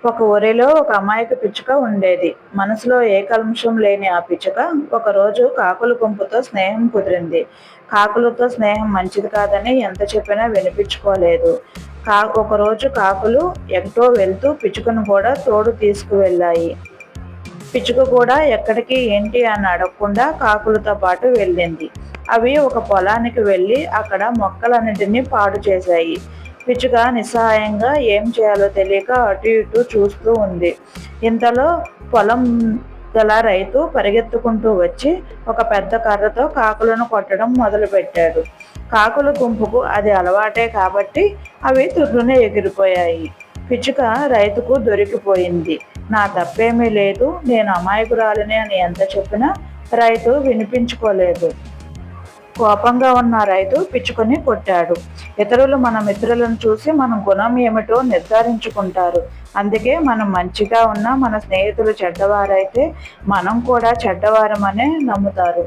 ఒక ఊరిలో ఒక అమాయక పిచ్చుక ఉండేది. మనసులో ఏ కల్మషం లేని ఆ పిచ్చుక ఒకరోజు కాకుల గుంపుతో స్నేహం కుదిరింది. కాకులతో స్నేహం మంచిది కాదని ఎంత చెప్పినా వినిపించుకోలేదు. ఒకరోజు కాకులు ఎటో వెళ్తూ పిచ్చుకను కూడా తోడు తీసుకువెళ్ళాయి. పిచ్చుక కూడా ఎక్కడికి ఏంటి అని అడగకుండా కాకులతో పాటు వెళ్ళింది. అవి ఒక పొలానికి వెళ్ళి అక్కడ మొక్కలన్నిటినీ పాడు చేశాయి. పిచ్చుక నిస్సహాయంగా ఏం చేయాలో తెలియక అటు ఇటు చూస్తూ ఉంది. ఇంతలో పొలం గల రైతు పరిగెత్తుకుంటూ వచ్చి ఒక పెద్ద కర్రతో కాకులను కొట్టడం మొదలుపెట్టాడు. కాకుల గుంపుకు అది అలవాటే కాబట్టి అవి తుర్రునే ఎగిరిపోయాయి. పిచ్చుక రైతుకు దొరికిపోయింది. నా తప్పేమీ లేదు, నేను అమాయకురాలిని అని ఎంత చెప్పినా రైతు వినిపించుకోలేదు. కోపంగా ఉన్న రైతు పిచ్చుకని కొట్టాడు. ఇతరులు మన మిత్రులను చూసి మన గుణం ఏమిటో నిర్ధారించుకుంటారు. అందుకే మనం మంచిగా ఉన్నా మన స్నేహితులు చెడ్డవారైతే మనం కూడా చెడ్డవారమనే నమ్ముతారు.